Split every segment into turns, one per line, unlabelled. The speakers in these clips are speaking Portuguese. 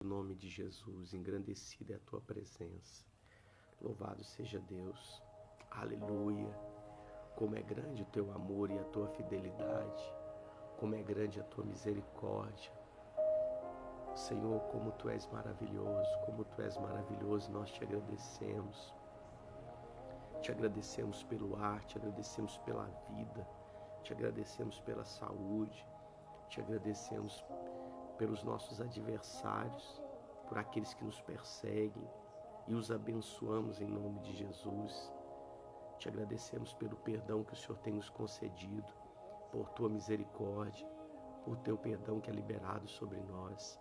No nome de Jesus, engrandecida é a tua presença. Louvado seja Deus. Aleluia. Como é grande o teu amor e a tua fidelidade. Como é grande a tua misericórdia. Senhor, como tu és maravilhoso, como tu és maravilhoso, nós te agradecemos. Te agradecemos pelo ar, te agradecemos pela vida, te agradecemos pela saúde, te agradecemos pelos nossos adversários, por aqueles que nos perseguem e os abençoamos em nome de Jesus. Te agradecemos pelo perdão que o Senhor tem nos concedido, por tua misericórdia, por teu perdão que é liberado sobre nós.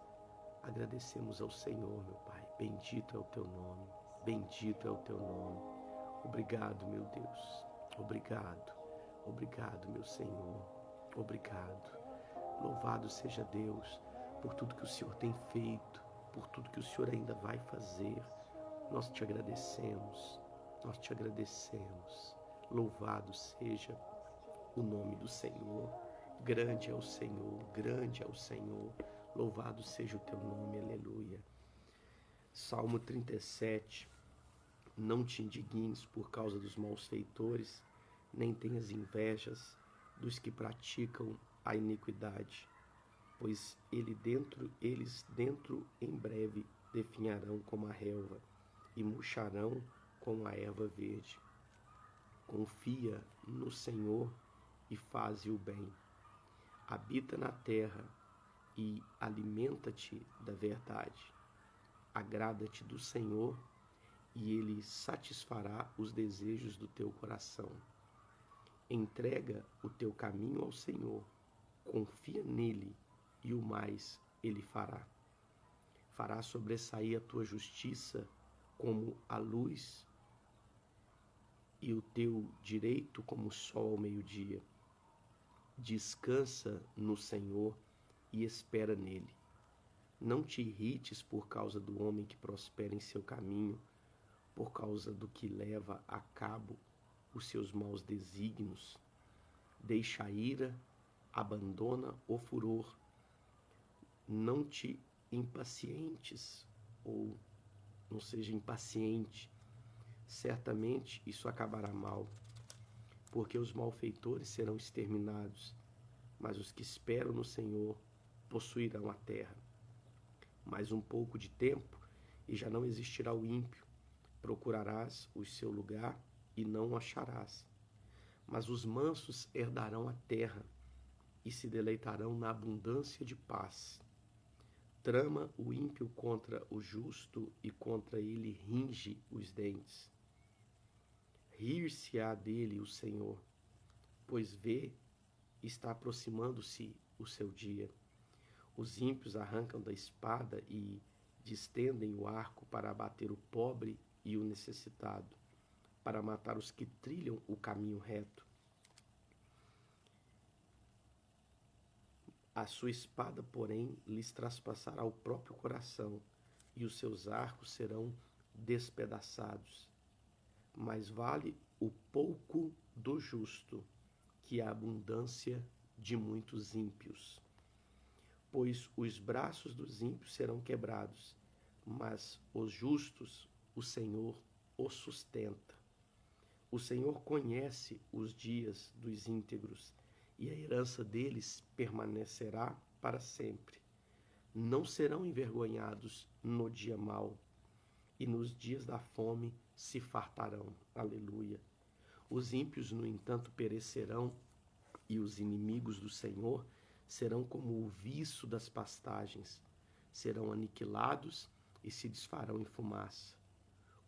Agradecemos ao Senhor, meu Pai. Bendito é o teu nome, bendito é o teu nome. Obrigado, meu Deus. Obrigado, obrigado, meu Senhor. Obrigado. Louvado seja Deus por tudo que o Senhor tem feito, por tudo que o Senhor ainda vai fazer. Nós te agradecemos, nós te agradecemos. Louvado seja o nome do Senhor. Grande é o Senhor, grande é o Senhor. Louvado seja o teu nome, aleluia. Salmo 37. Não te indignes por causa dos malfeitores, nem tenhas invejas dos que praticam a iniquidade, pois eles dentro em breve definharão como a relva e murcharão como a erva verde. Confia no Senhor e faze o bem. Habita na terra e alimenta-te da verdade. Agrada-te do Senhor e Ele satisfará os desejos do teu coração. Entrega o teu caminho ao Senhor, confia nele e o mais Ele fará. Fará sobressair a tua justiça como a luz e o teu direito como o sol ao meio-dia. Descansa no Senhor e espera nele. Não te irrites por causa do homem que prospera em seu caminho, por causa do que leva a cabo os seus maus desígnios. Deixa a ira, abandona o furor. Não te impacientes, ou não seja impaciente. Certamente isso acabará mal, porque os malfeitores serão exterminados, mas os que esperam no Senhor possuirão a terra. Mais um pouco de tempo e já não existirá o ímpio. Procurarás o seu lugar e não o acharás. Mas os mansos herdarão a terra e se deleitarão na abundância de paz. Trama o ímpio contra o justo e contra ele ringe os dentes. Rir-se-á dele o Senhor, pois vê, está aproximando-se o seu dia. Os ímpios arrancam da espada e distendem o arco para abater o pobre e o necessitado, para matar os que trilham o caminho reto. A sua espada, porém, lhes traspassará o próprio coração, e os seus arcos serão despedaçados. Mais vale o pouco do justo que a abundância de muitos ímpios. Pois os braços dos ímpios serão quebrados, mas os justos o Senhor os sustenta. O Senhor conhece os dias dos íntegros, e a herança deles permanecerá para sempre. Não serão envergonhados no dia mau, e nos dias da fome se fartarão. Aleluia. Os ímpios, no entanto, perecerão, e os inimigos do Senhor serão como o viço das pastagens. Serão aniquilados e se desfarão em fumaça.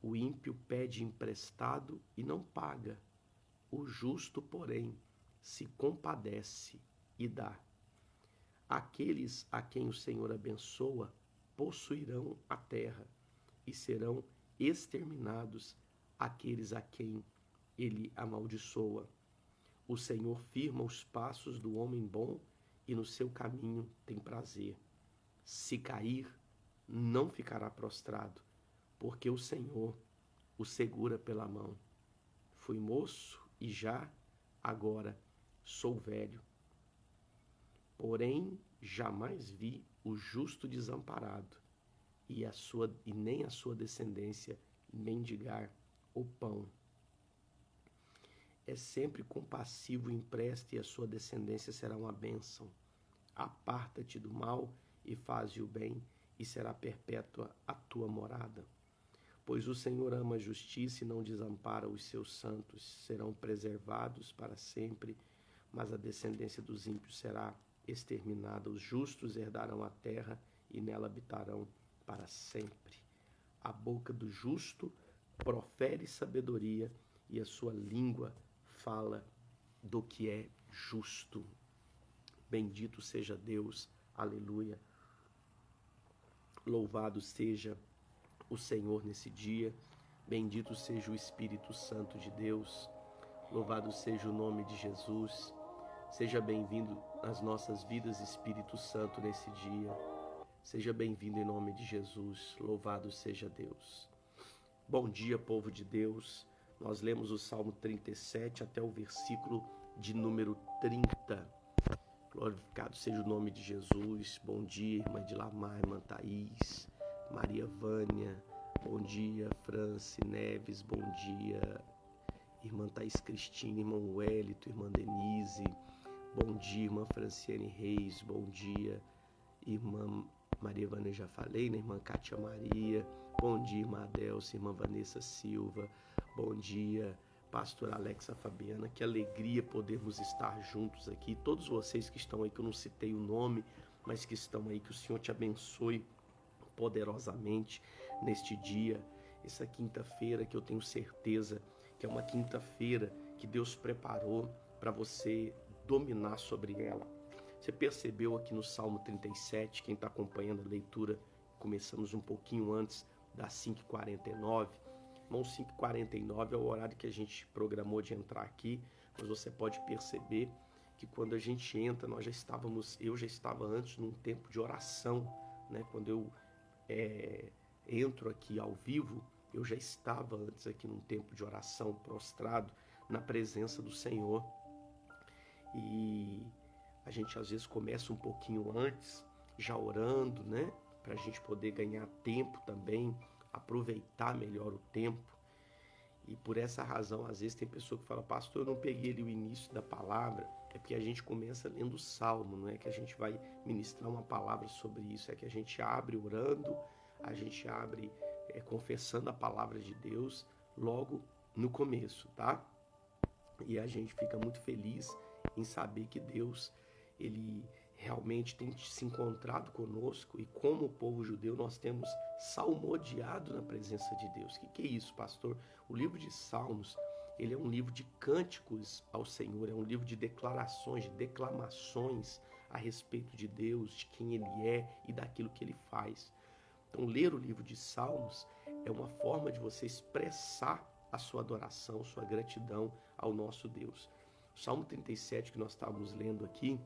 O ímpio pede emprestado e não paga. O justo, porém, se compadece e dá. Aqueles a quem o Senhor abençoa possuirão a terra, e serão exterminados aqueles a quem ele amaldiçoa. O Senhor firma os passos do homem bom e no seu caminho tem prazer. Se cair, não ficará prostrado, porque o Senhor o segura pela mão. Fui moço e agora sou velho. Porém, jamais vi o justo desamparado, e nem a sua descendência mendigar o pão. É sempre compassivo e empresta, e a sua descendência será uma bênção. Aparta-te do mal e faze o bem, e será perpétua a tua morada. Pois o Senhor ama a justiça e não desampara os seus santos. Serão preservados para sempre, mas a descendência dos ímpios será exterminada. Os justos herdarão a terra e nela habitarão para sempre. A boca do justo profere sabedoria e a sua língua fala do que é justo. Bendito seja Deus, aleluia. Louvado seja o Senhor nesse dia, bendito seja o Espírito Santo de Deus, louvado seja o nome de Jesus. Seja bem-vindo às nossas vidas, Espírito Santo, nesse dia. Seja bem-vindo em nome de Jesus, louvado seja Deus. Bom dia, povo de Deus. Nós lemos o Salmo 37 até o versículo de número 30. Glorificado seja o nome de Jesus. Bom dia, irmã Dilamar, irmã Thaís, Maria Vânia. Bom dia, Franci Neves. Bom dia, irmã Thaís Cristina, irmão Wellington, irmã Denise. Bom dia, irmã Franciane Reis. Bom dia, irmã Maria Vânia, já falei, né? Irmã Cátia Maria. Bom dia, irmã Adelce, irmã Vanessa Silva. Bom dia, pastor Alexa Fabiana. Que alegria podermos estar juntos aqui. Todos vocês que estão aí, que eu não citei o nome, mas que estão aí, que o Senhor te abençoe poderosamente neste dia, essa quinta-feira, que eu tenho certeza que é uma quinta-feira que Deus preparou para você dominar sobre ela. Você percebeu aqui no Salmo 37, quem está acompanhando a leitura, começamos um pouquinho antes das 5h49. Não, 5h49 é o horário que a gente programou de entrar aqui, mas você pode perceber que quando a gente entra, eu já estava antes num tempo de oração, né? Quando eu entro aqui ao vivo, eu já estava antes aqui num tempo de oração, prostrado na presença do Senhor. E a gente às vezes começa um pouquinho antes, já orando, né? Para a gente poder ganhar tempo também, aproveitar melhor o tempo. E por essa razão, às vezes tem pessoa que fala: pastor, eu não peguei ali o início da palavra. É porque a gente começa lendo o Salmo, não é que a gente vai ministrar uma palavra sobre isso, é que a gente abre orando, a gente abre confessando a palavra de Deus logo no começo, tá? E a gente fica muito feliz em saber que Deus, ele realmente tem se encontrado conosco, e como povo judeu nós temos salmodiado na presença de Deus. O que é isso, pastor? O livro de Salmos, ele é um livro de cânticos ao Senhor, é um livro de declarações, de declamações a respeito de Deus, de quem Ele é e daquilo que Ele faz. Então, ler o livro de Salmos é uma forma de você expressar a sua adoração, sua gratidão ao nosso Deus. O Salmo 37 que nós estávamos lendo aqui,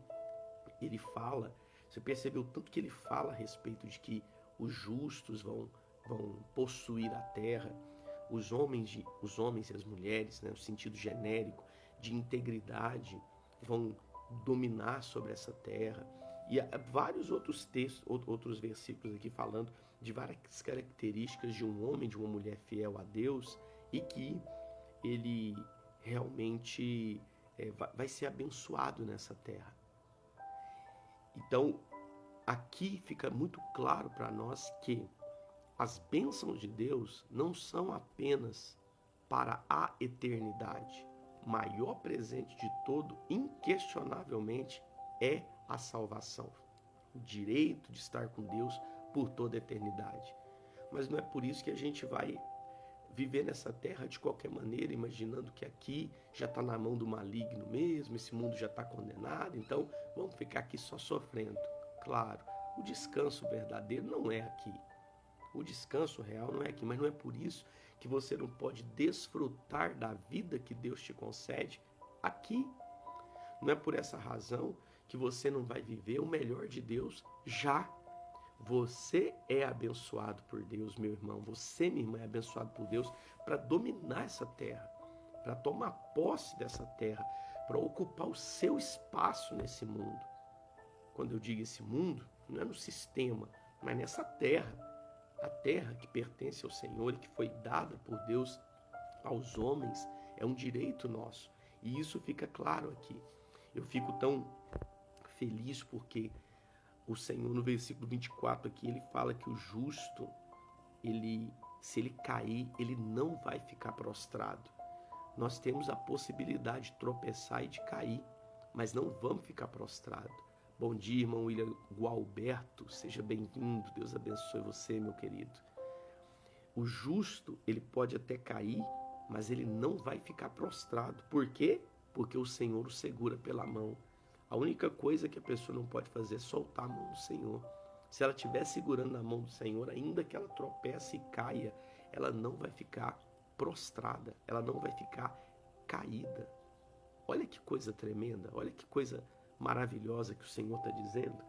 ele fala, você percebeu tanto que ele fala a respeito de que os justos vão possuir a terra, os homens e as mulheres, né, no sentido genérico, de integridade, vão dominar sobre essa terra. E há vários outros textos, outros versículos aqui falando de várias características de um homem, de uma mulher fiel a Deus, e que ele realmente vai ser abençoado nessa terra. Então, aqui fica muito claro para nós que as bênçãos de Deus não são apenas para a eternidade. O maior presente de todo, inquestionavelmente, é a salvação. O direito de estar com Deus por toda a eternidade. Mas não é por isso que a gente vai viver nessa terra de qualquer maneira, imaginando que aqui já está na mão do maligno mesmo, esse mundo já está condenado, então vamos ficar aqui só sofrendo. Claro, o descanso verdadeiro não é aqui. O descanso real não é aqui, mas não é por isso que você não pode desfrutar da vida que Deus te concede aqui. Não é por essa razão que você não vai viver o melhor de Deus já. Você é abençoado por Deus, meu irmão. Você, minha irmã, é abençoado por Deus para dominar essa terra, para tomar posse dessa terra, para ocupar o seu espaço nesse mundo. Quando eu digo esse mundo, não é no sistema, mas nessa terra. A terra que pertence ao Senhor e que foi dada por Deus aos homens é um direito nosso. E isso fica claro aqui. Eu fico tão feliz porque o Senhor, no versículo 24 aqui, ele fala que o justo, se ele cair, ele não vai ficar prostrado. Nós temos a possibilidade de tropeçar e de cair, mas não vamos ficar prostrado. Bom dia, irmão William Gualberto, seja bem-vindo, Deus abençoe você, meu querido. O justo, ele pode até cair, mas ele não vai ficar prostrado. Por quê? Porque o Senhor o segura pela mão. A única coisa que a pessoa não pode fazer é soltar a mão do Senhor. Se ela estiver segurando na mão do Senhor, ainda que ela tropece e caia, ela não vai ficar prostrada, ela não vai ficar caída. Olha que coisa tremenda, olha que coisa maravilhosa que o Senhor está dizendo.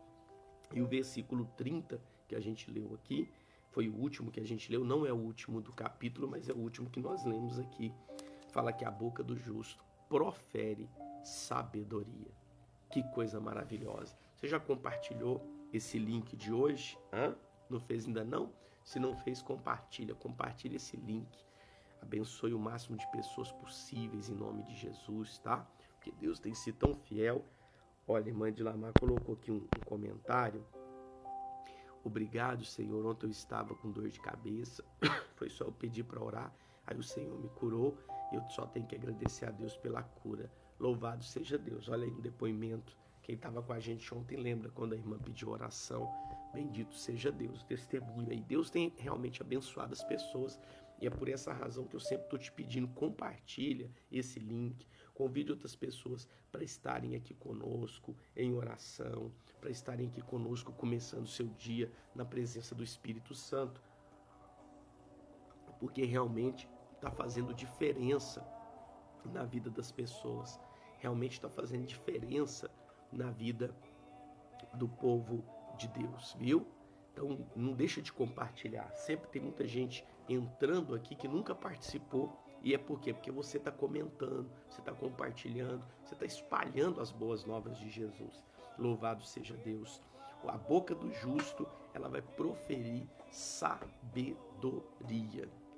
E o versículo 30 que a gente leu aqui, foi o último que a gente leu, não é o último do capítulo, mas é o último que nós lemos aqui. Fala que a boca do justo profere sabedoria. Que coisa maravilhosa. Você já compartilhou esse link de hoje? Não fez ainda não? Se não fez, compartilha esse link. Abençoe o máximo de pessoas possíveis em nome de Jesus, tá? Porque Deus tem sido tão fiel. Olha, a irmã de Lamar colocou aqui um comentário. Obrigado, Senhor. Ontem eu estava com dor de cabeça. Foi só eu pedir para orar. Aí o Senhor me curou. E eu só tenho que agradecer a Deus pela cura. Louvado seja Deus. Olha aí um depoimento. Quem estava com a gente ontem lembra quando a irmã pediu oração. Bendito seja Deus. O testemunho aí. Deus tem realmente abençoado as pessoas. E é por essa razão que eu sempre estou te pedindo, compartilha esse link, convide outras pessoas para estarem aqui conosco em oração, para estarem aqui conosco começando o seu dia na presença do Espírito Santo, porque realmente está fazendo diferença na vida das pessoas, realmente está fazendo diferença na vida do povo de Deus, viu? Então não deixa de compartilhar, sempre tem muita gente entrando aqui que nunca participou. E é por quê? Porque você está comentando, você está compartilhando, você está espalhando as boas novas de Jesus. Louvado seja Deus. A boca do justo, ela vai proferir sabedoria.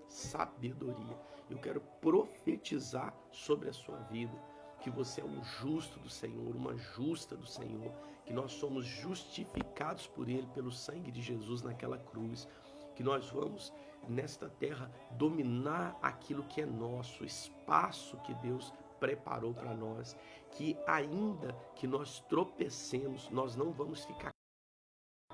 Sabedoria. Eu quero profetizar sobre a sua vida que você é um justo do Senhor, uma justa do Senhor, que nós somos justificados por Ele, pelo sangue de Jesus naquela cruz, que nós vamos nesta terra dominar aquilo que é nosso, o espaço que Deus preparou para nós, que ainda que nós tropecemos, nós não vamos ficar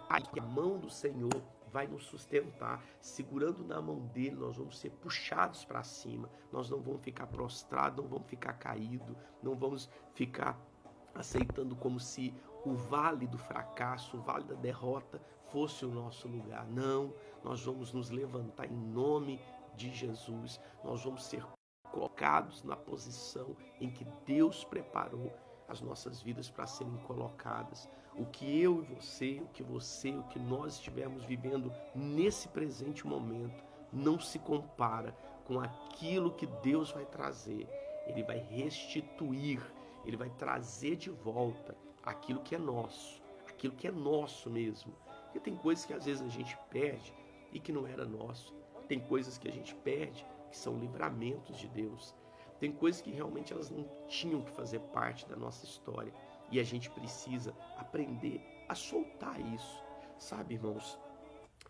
caídos, a mão do Senhor vai nos sustentar, segurando na mão dele, nós vamos ser puxados para cima, nós não vamos ficar prostrados, não vamos ficar caídos, não vamos ficar aceitando como se o vale do fracasso, o vale da derrota fosse o nosso lugar. Não, nós vamos nos levantar em nome de Jesus, nós vamos ser colocados na posição em que Deus preparou as nossas vidas para serem colocadas. O que eu e você, o que nós estivermos vivendo nesse presente momento, não se compara com aquilo que Deus vai trazer. Ele vai restituir, Ele vai trazer de volta aquilo que é nosso mesmo. Porque tem coisas que às vezes a gente perde e que não era nosso. Tem coisas que a gente perde que são livramentos de Deus. Tem coisas que realmente elas não tinham que fazer parte da nossa história. E a gente precisa aprender a soltar isso. Sabe, irmãos,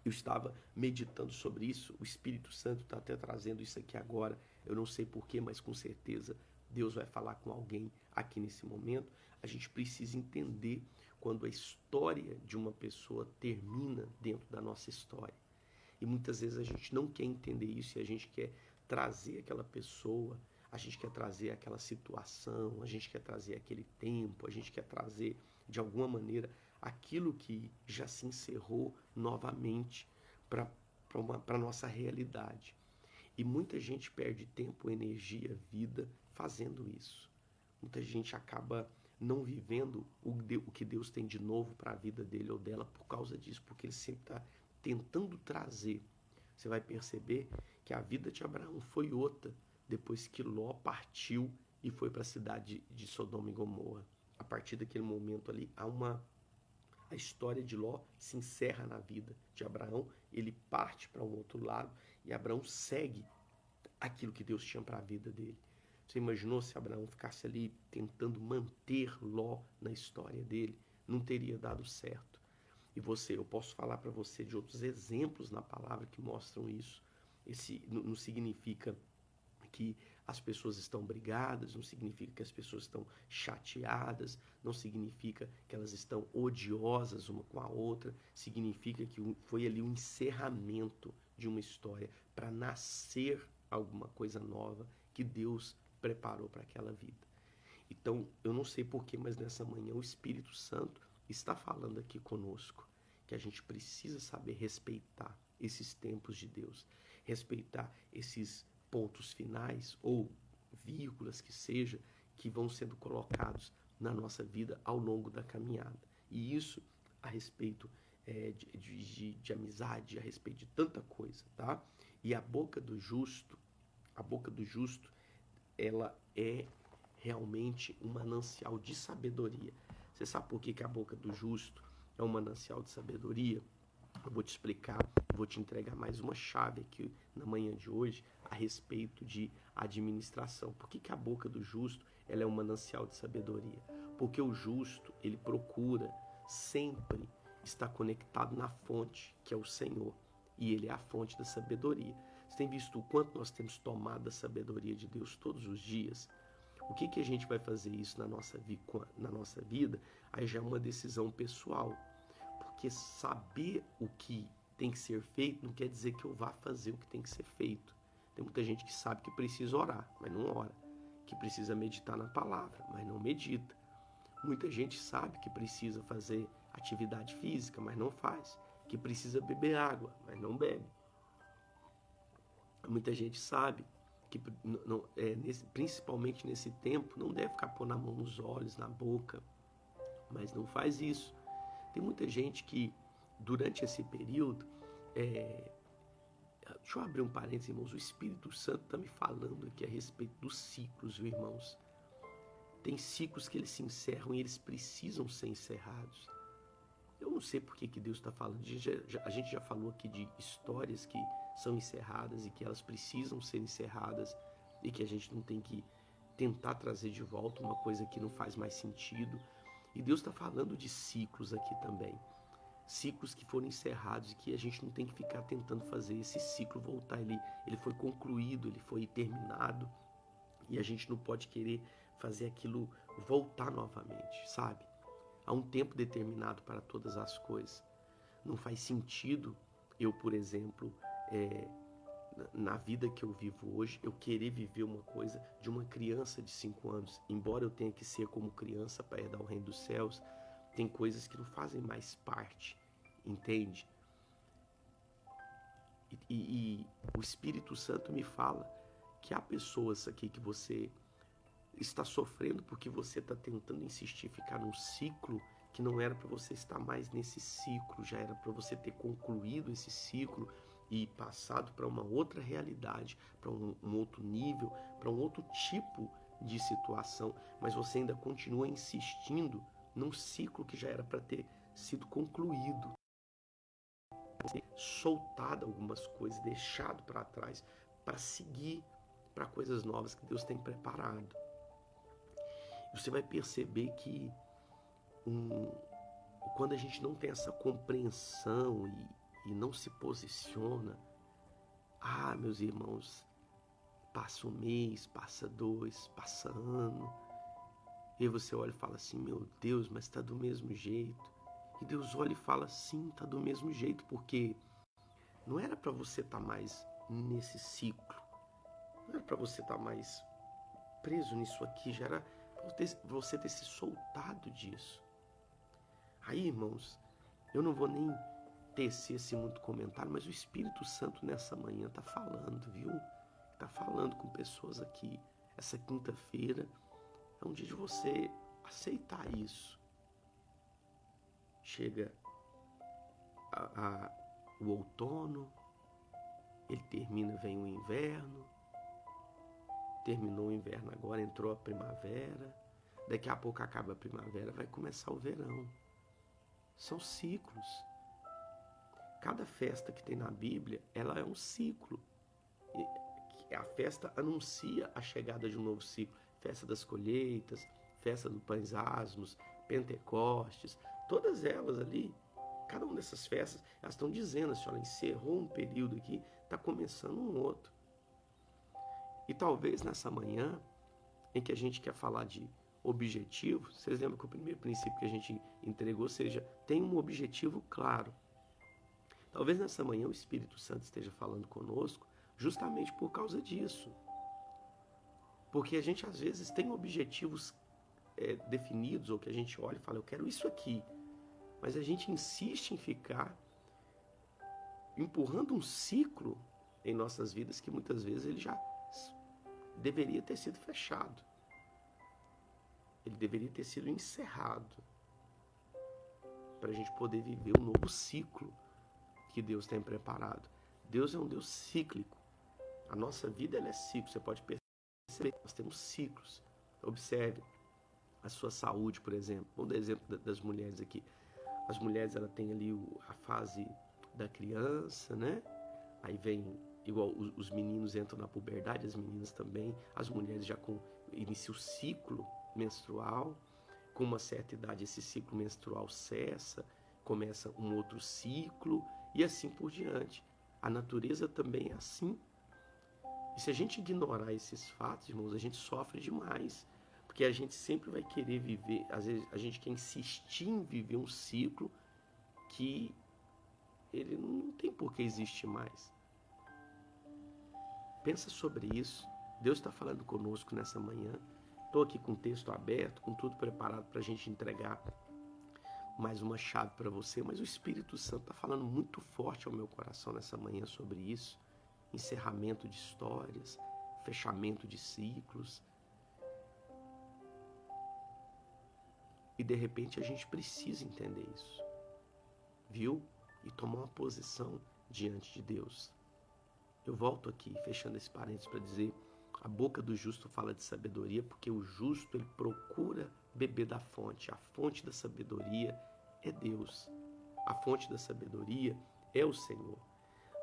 eu estava meditando sobre isso. O Espírito Santo está até trazendo isso aqui agora. Eu não sei porquê, mas com certeza Deus vai falar com alguém aqui nesse momento. A gente precisa entender quando a história de uma pessoa termina dentro da nossa história. E muitas vezes a gente não quer entender isso e a gente quer trazer aquela pessoa, a gente quer trazer aquela situação, a gente quer trazer aquele tempo, a gente quer trazer de alguma maneira aquilo que já se encerrou novamente para a nossa realidade. E muita gente perde tempo, energia, vida fazendo isso. Muita gente acaba não vivendo o que Deus tem de novo para a vida dele ou dela por causa disso, porque ele sempre está tentando trazer. Você vai perceber que a vida de Abraão foi outra depois que Ló partiu e foi para a cidade de Sodoma e Gomorra. A partir daquele momento ali, a história de Ló se encerra na vida de Abraão. Ele parte para um outro lado, e Abraão segue aquilo que Deus tinha para a vida dele. Você imaginou se Abraão ficasse ali tentando manter Ló na história dele? Não teria dado certo. E eu posso falar para você de outros exemplos na palavra que mostram isso. Esse não significa que as pessoas estão brigadas, não significa que as pessoas estão chateadas, não significa que elas estão odiosas uma com a outra, significa que foi ali o encerramento de uma história para nascer alguma coisa nova que Deus preparou para aquela vida. Então, eu não sei porquê, mas nessa manhã o Espírito Santo está falando aqui conosco que a gente precisa saber respeitar esses tempos de Deus, respeitar esses pontos finais ou vírgulas que seja, que vão sendo colocados na nossa vida ao longo da caminhada. E isso a respeito de amizade, a respeito de tanta coisa, tá? E a boca do justo, ela é realmente um manancial de sabedoria. Você sabe por que a boca do justo é um manancial de sabedoria? Eu vou te explicar, vou te entregar mais uma chave aqui na manhã de hoje a respeito de administração. Por que a boca do justo ela é um manancial de sabedoria? Porque o justo, ele procura sempre estar conectado na fonte, que é o Senhor, e ele é a fonte da sabedoria. Você tem visto o quanto nós temos tomado a sabedoria de Deus todos os dias? O que a gente vai fazer isso na nossa vida? Aí já é uma decisão pessoal. Porque saber o que tem que ser feito não quer dizer que eu vá fazer o que tem que ser feito. Tem muita gente que sabe que precisa orar, mas não ora. Que precisa meditar na palavra, mas não medita. Muita gente sabe que precisa fazer atividade física, mas não faz. Que precisa beber água, mas não bebe. Muita gente sabe que, principalmente nesse tempo, não deve ficar pondo a mão nos olhos, na boca, mas não faz isso. Tem muita gente que, durante esse período, deixa eu abrir um parênteses, irmãos, o Espírito Santo está me falando aqui a respeito dos ciclos, viu, irmãos? Tem ciclos que eles se encerram e eles precisam ser encerrados. Eu não sei por que Deus está falando. A gente já falou aqui de histórias que são encerradas e que elas precisam ser encerradas e que a gente não tem que tentar trazer de volta uma coisa que não faz mais sentido. E Deus está falando de ciclos aqui também. Ciclos que foram encerrados e que a gente não tem que ficar tentando fazer esse ciclo voltar. Ele foi concluído, ele foi terminado e a gente não pode querer fazer aquilo voltar novamente, sabe? Há um tempo determinado para todas as coisas. Não faz sentido eu, por exemplo, na vida que eu vivo hoje, eu querer viver uma coisa de uma criança de 5 anos. Embora eu tenha que ser como criança para herdar o reino dos céus, tem coisas que não fazem mais parte, entende? E o Espírito Santo me fala que há pessoas aqui que você está sofrendo porque você está tentando insistir em ficar num ciclo que não era para você estar mais nesse ciclo, já era para você ter concluído esse ciclo e passado para uma outra realidade, para um outro nível, para um outro tipo de situação, mas você ainda continua insistindo num ciclo que já era para ter sido concluído. Você soltado algumas coisas, deixado para trás, para seguir para coisas novas que Deus tem preparado. Você vai perceber que quando a gente não tem essa compreensão e não se posiciona, meus irmãos, passa um mês, passa 2, passa ano, e aí você olha e fala assim, meu Deus, mas está do mesmo jeito. E Deus olha e fala, sim, está do mesmo jeito, porque não era para você estar mais nesse ciclo, não era para você estar mais preso nisso aqui, já era você ter se soltado disso. Aí, irmãos, eu não vou nem tecer assim muito comentário, mas o Espírito Santo nessa manhã está falando, viu? Está falando com pessoas aqui. Essa quinta-feira é um dia de você aceitar isso. Chega o outono, ele termina, vem o inverno. Terminou o inverno agora, entrou a primavera. Daqui a pouco acaba a primavera, vai começar o verão. São ciclos. Cada festa que tem na Bíblia, ela é um ciclo. A festa anuncia a chegada de um novo ciclo. Festa das colheitas, festa dos pães asmos, Pentecostes, todas elas ali, cada uma dessas festas, elas estão dizendo assim, olha, encerrou um período aqui, está começando um outro. E talvez nessa manhã, em que a gente quer falar de objetivo, vocês lembram que o primeiro princípio que a gente entregou seja, tem um objetivo claro. Talvez nessa manhã o Espírito Santo esteja falando conosco justamente por causa disso. Porque a gente às vezes tem objetivos definidos, ou que a gente olha e fala, eu quero isso aqui. Mas a gente insiste em ficar empurrando um ciclo em nossas vidas que muitas vezes ele já deveria ter sido fechado. Ele deveria ter sido encerrado para a gente poder viver um novo ciclo que Deus tem preparado. Deus é um Deus cíclico. A nossa vida ela é ciclo. Você pode perceber, nós temos ciclos. Observe a sua saúde, por exemplo. Vamos dar exemplo das mulheres aqui. As mulheres, ela tem ali a fase da criança, né? Aí vem, igual os meninos entram na puberdade, as meninas também. As mulheres já iniciam o ciclo menstrual. Com uma certa idade, esse ciclo menstrual cessa, começa um outro ciclo e assim por diante. A natureza também é assim. E se a gente ignorar esses fatos, irmãos, a gente sofre demais. Porque a gente sempre vai querer viver, às vezes a gente quer insistir em viver um ciclo que ele não tem por que existir mais. Pensa sobre isso. Deus está falando conosco nessa manhã. Estou aqui com o texto aberto, com tudo preparado para a gente entregar mais uma chave para você, mas o Espírito Santo está falando muito forte ao meu coração nessa manhã sobre isso. Encerramento de histórias, fechamento de ciclos. E de repente a gente precisa entender isso, viu? E tomar uma posição diante de Deus. Eu volto aqui, fechando esse parênteses, para dizer, a boca do justo fala de sabedoria, porque o justo ele procura beber da fonte. A fonte da sabedoria é Deus. A fonte da sabedoria é o Senhor.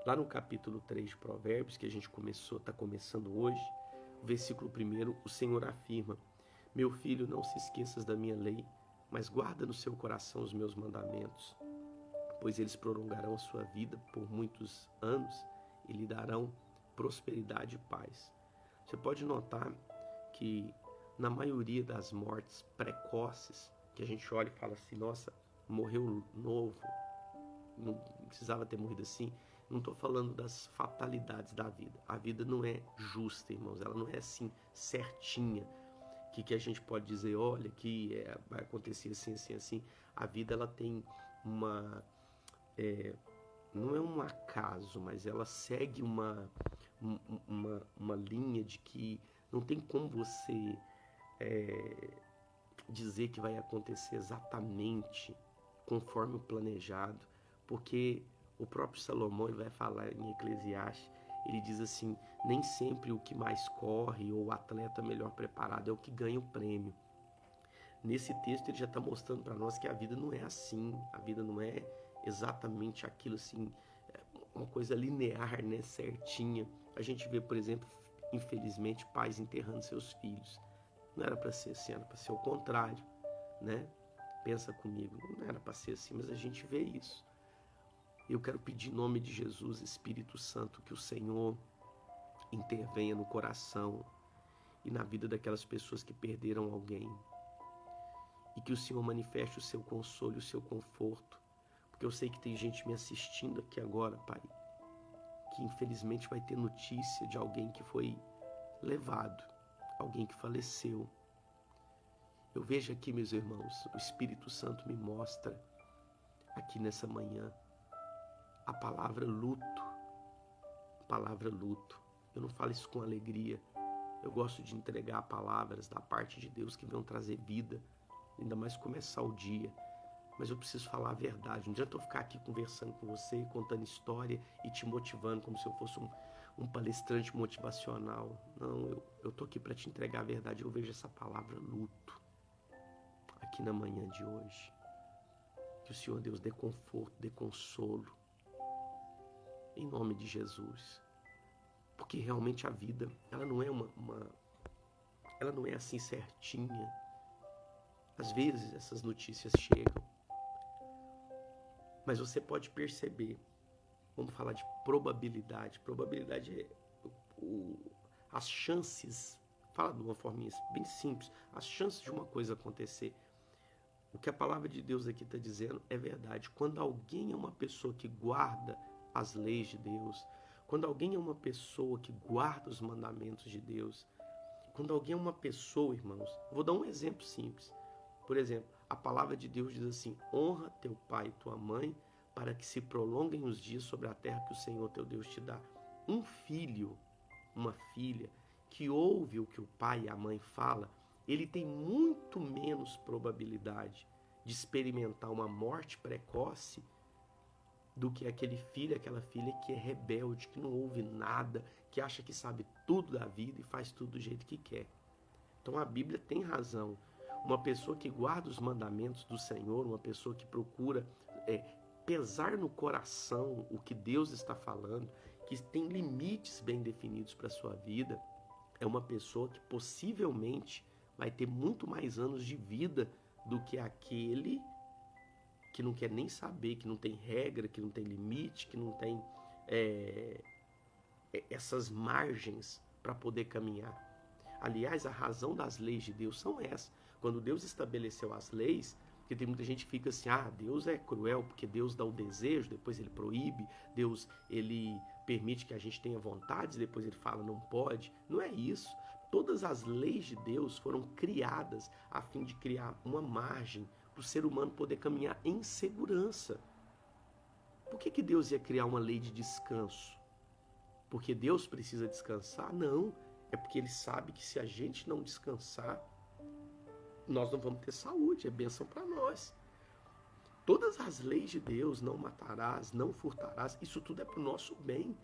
Lá no capítulo 3 de Provérbios, que a gente está começando hoje, o versículo 1, o Senhor afirma, meu filho, não se esqueças da minha lei, mas guarda no seu coração os meus mandamentos, pois eles prolongarão a sua vida por muitos anos e lhe darão prosperidade e paz. Você pode notar que na maioria das mortes precoces, que a gente olha e fala assim, nossa, morreu novo, não precisava ter morrido assim, não estou falando das fatalidades da vida. A vida não é justa, irmãos, ela não é assim certinha, que a gente pode dizer, olha, que vai acontecer assim, assim, assim. A vida, ela tem não é um acaso, mas ela segue uma linha de que não tem como você dizer que vai acontecer exatamente conforme o planejado, porque o próprio Salomão ele vai falar em Eclesiastes, ele diz assim, nem sempre o que mais corre ou o atleta melhor preparado é o que ganha o prêmio. Nesse texto ele já está mostrando para nós que a vida não é assim, a vida não é exatamente aquilo assim, uma coisa linear, né, certinha. A gente vê, por exemplo, infelizmente, pais enterrando seus filhos. Não era para ser assim, era para ser o contrário, né? Pensa comigo, não era para ser assim, mas a gente vê isso. Eu quero pedir em nome de Jesus, Espírito Santo, que o Senhor intervenha no coração e na vida daquelas pessoas que perderam alguém. E que o Senhor manifeste o seu consolo e o seu conforto. Porque eu sei que tem gente me assistindo aqui agora, Pai, que infelizmente vai ter notícia de alguém que foi levado, alguém que faleceu. Eu vejo aqui, meus irmãos, o Espírito Santo me mostra aqui nessa manhã a palavra luto. A palavra luto. Eu não falo isso com alegria. Eu gosto de entregar palavras da parte de Deus que vão trazer vida, ainda mais começar o dia. Mas eu preciso falar a verdade. Não adianta eu ficar aqui conversando com você, contando história e te motivando como se eu fosse um palestrante motivacional. Não, eu tô aqui para te entregar a verdade. Eu vejo essa palavra luto aqui na manhã de hoje. Que o Senhor Deus dê conforto, dê consolo em nome de Jesus. Porque realmente a vida, ela não é ela não é assim certinha. Às vezes essas notícias chegam, mas você pode perceber, vamos falar de probabilidade. Probabilidade é as chances, fala de uma forma bem simples, as chances de uma coisa acontecer. O que a palavra de Deus aqui está dizendo é verdade. Quando alguém é uma pessoa que guarda as leis de Deus, quando alguém é uma pessoa que guarda os mandamentos de Deus, quando alguém é uma pessoa, irmãos, vou dar um exemplo simples. Por exemplo, a palavra de Deus diz assim: honra teu pai e tua mãe, para que se prolonguem os dias sobre a terra que o Senhor teu Deus te dá. Um filho, uma filha, que ouve o que o pai e a mãe falam, ele tem muito menos probabilidade de experimentar uma morte precoce do que aquele filho, aquela filha que é rebelde, que não ouve nada, que acha que sabe tudo da vida e faz tudo do jeito que quer. Então a Bíblia tem razão. Uma pessoa que guarda os mandamentos do Senhor, uma pessoa que procura pesar no coração o que Deus está falando, que tem limites bem definidos para a sua vida, é uma pessoa que possivelmente vai ter muito mais anos de vida do que aquele que não quer nem saber, que não tem regra, que não tem limite, que não tem essas margens para poder caminhar. Aliás, a razão das leis de Deus são essas. Quando Deus estabeleceu as leis, porque tem muita gente que fica assim, Deus é cruel porque Deus dá o desejo, depois ele proíbe, Deus ele permite que a gente tenha vontades, depois ele fala não pode. Não é isso. Todas as leis de Deus foram criadas a fim de criar uma margem para o ser humano poder caminhar em segurança. Por que Deus ia criar uma lei de descanso? Porque Deus precisa descansar? Não. É porque ele sabe que se a gente não descansar, nós não vamos ter saúde, é bênção para nós. Todas as leis de Deus, não matarás, não furtarás, isso tudo é para o nosso bem.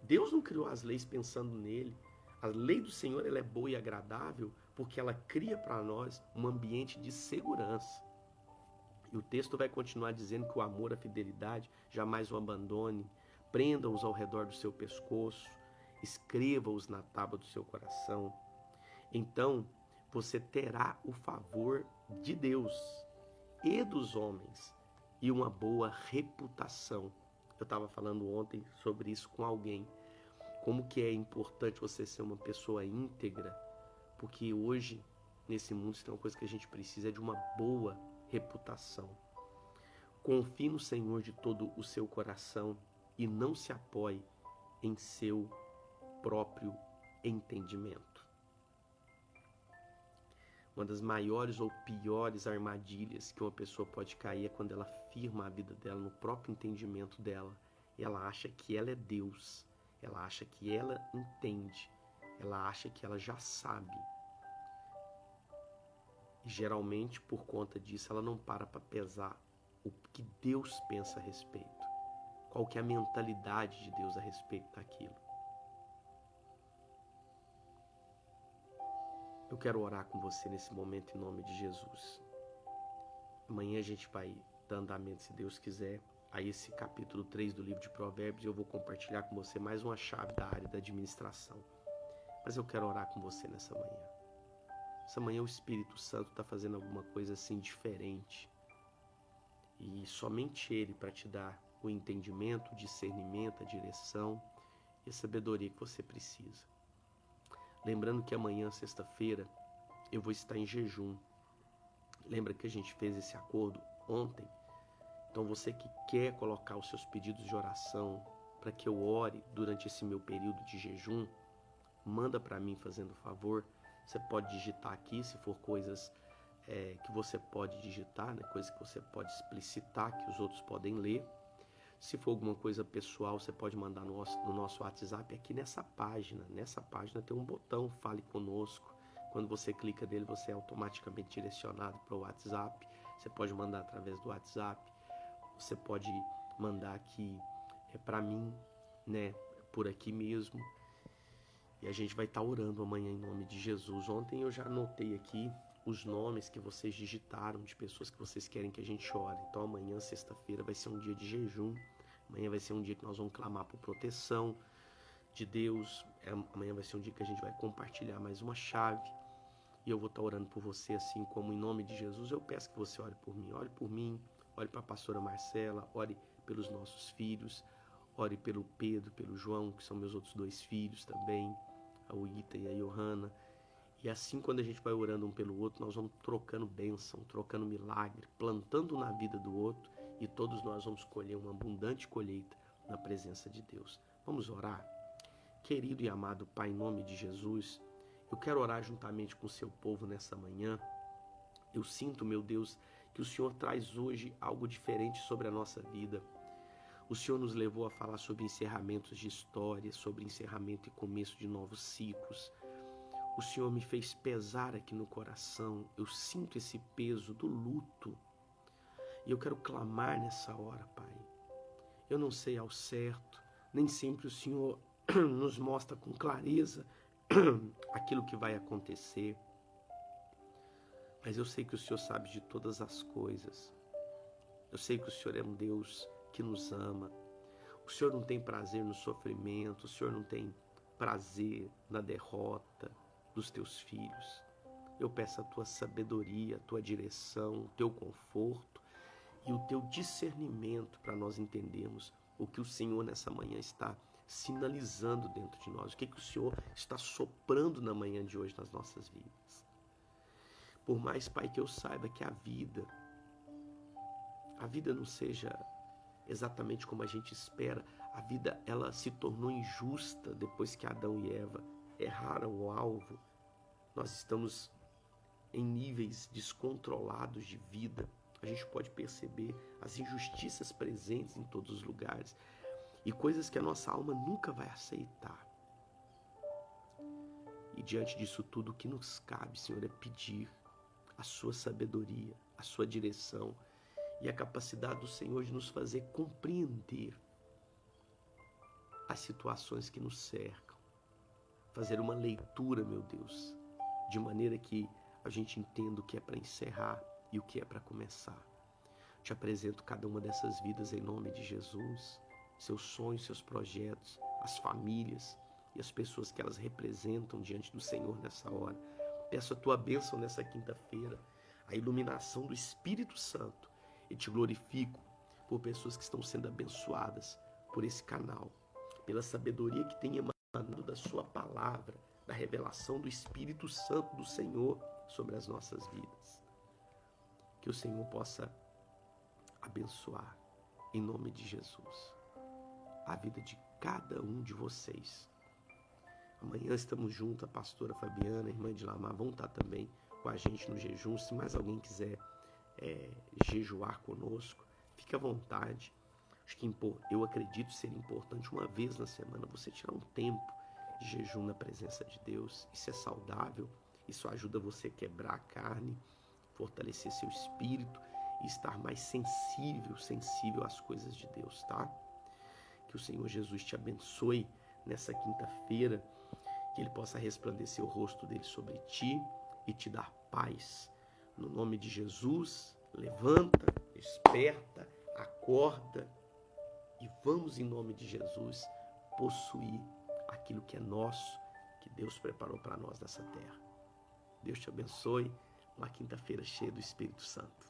Deus não criou as leis pensando nele. A lei do Senhor ela é boa e agradável porque ela cria para nós um ambiente de segurança. E o texto vai continuar dizendo que o amor, a fidelidade, jamais o abandone, prenda-os ao redor do seu pescoço, escreva-os na tábua do seu coração. Então, você terá o favor de Deus e dos homens e uma boa reputação. Eu estava falando ontem sobre isso com alguém. Como que é importante você ser uma pessoa íntegra, porque hoje, nesse mundo, tem uma coisa que a gente precisa, é de uma boa reputação. Confie no Senhor de todo o seu coração e não se apoie em seu próprio entendimento. Uma das maiores ou piores armadilhas que uma pessoa pode cair é quando ela firma a vida dela no próprio entendimento dela. E ela acha que ela é Deus, ela acha que ela entende, ela acha que ela já sabe. E geralmente, por conta disso, ela não para pesar o que Deus pensa a respeito. Qual que é a mentalidade de Deus a respeito daquilo. Eu quero orar com você nesse momento em nome de Jesus. Amanhã a gente vai dar andamento, se Deus quiser, a esse capítulo 3 do livro de Provérbios. Eu vou compartilhar com você mais uma chave da área da administração. Mas eu quero orar com você nessa manhã. Essa manhã o Espírito Santo está fazendo alguma coisa assim diferente. E somente Ele para te dar o entendimento, o discernimento, a direção e a sabedoria que você precisa. Lembrando que amanhã, sexta-feira, eu vou estar em jejum. Lembra que a gente fez esse acordo ontem? Então você que quer colocar os seus pedidos de oração para que eu ore durante esse meu período de jejum, manda para mim fazendo favor. Você pode digitar aqui, se for coisas que você pode digitar, né? Coisas que você pode explicitar, que os outros podem ler. Se for alguma coisa pessoal, você pode mandar no nosso WhatsApp aqui nessa página. Nessa página tem um botão Fale Conosco. Quando você clica nele, você é automaticamente direcionado para o WhatsApp. Você pode mandar através do WhatsApp. Você pode mandar aqui para mim, né? Por aqui mesmo. E a gente vai estar orando amanhã em nome de Jesus. Ontem eu já anotei aqui os nomes que vocês digitaram de pessoas que vocês querem que a gente ore. Então amanhã, sexta-feira, vai ser um dia de jejum. Amanhã vai ser um dia que nós vamos clamar por proteção de Deus. Amanhã vai ser um dia que a gente vai compartilhar mais uma chave. E eu vou estar orando por você, assim como em nome de Jesus. Eu peço que você ore por mim. Ore por mim, ore para a pastora Marcela, ore pelos nossos filhos, ore pelo Pedro, pelo João, que são meus outros 2 filhos também, a Uita e a Johanna. E assim, quando a gente vai orando um pelo outro, nós vamos trocando bênção, trocando milagre, plantando na vida do outro, e todos nós vamos colher uma abundante colheita na presença de Deus. Vamos orar? Querido e amado Pai, em nome de Jesus, eu quero orar juntamente com o seu povo nessa manhã. Eu sinto, meu Deus, que o Senhor traz hoje algo diferente sobre a nossa vida. O Senhor nos levou a falar sobre encerramentos de história, sobre encerramento e começo de novos ciclos. O Senhor me fez pesar aqui no coração. Eu sinto esse peso do luto. E eu quero clamar nessa hora, Pai. Eu não sei ao certo, nem sempre o Senhor nos mostra com clareza aquilo que vai acontecer. Mas eu sei que o Senhor sabe de todas as coisas. Eu sei que o Senhor é um Deus que nos ama. O Senhor não tem prazer no sofrimento. O Senhor não tem prazer na derrota dos teus filhos. Eu peço a tua sabedoria, a tua direção, o teu conforto e o teu discernimento para nós entendermos o que o Senhor nessa manhã está sinalizando dentro de nós, o que o Senhor está soprando na manhã de hoje nas nossas vidas. Por mais, Pai, que eu saiba que a vida não seja exatamente como a gente espera, a vida ela se tornou injusta depois que Adão e Eva erraram o alvo. Nós estamos em níveis descontrolados de vida. A gente pode perceber as injustiças presentes em todos os lugares e coisas que a nossa alma nunca vai aceitar. E diante disso tudo, o que nos cabe, Senhor, é pedir a sua sabedoria, a sua direção e a capacidade do Senhor de nos fazer compreender as situações que nos cercam. Fazer uma leitura, meu Deus, de maneira que a gente entenda o que é para encerrar e o que é para começar. Te apresento cada uma dessas vidas em nome de Jesus, seus sonhos, seus projetos, as famílias e as pessoas que elas representam diante do Senhor nessa hora. Peço a tua bênção nessa quinta-feira, a iluminação do Espírito Santo, e te glorifico por pessoas que estão sendo abençoadas por esse canal, pela sabedoria que tem emanado da sua palavra, da revelação do Espírito Santo do Senhor sobre as nossas vidas. Que o Senhor possa abençoar, em nome de Jesus, a vida de cada um de vocês. Amanhã estamos juntos, a pastora Fabiana, a irmã de Lamar, vão estar também com a gente no jejum. Se mais alguém quiser jejuar conosco, fique à vontade. Acho que eu acredito ser importante uma vez na semana você tirar um tempo de jejum na presença de Deus. Isso é saudável, isso ajuda você a quebrar a carne, fortalecer seu espírito e estar mais sensível às coisas de Deus, tá? Que o Senhor Jesus te abençoe nessa quinta-feira, que Ele possa resplandecer o rosto dele sobre ti e te dar paz. No nome de Jesus, levanta, desperta, acorda e vamos, em nome de Jesus, possuir aquilo que é nosso, que Deus preparou para nós nessa terra. Deus te abençoe, uma quinta-feira cheia do Espírito Santo.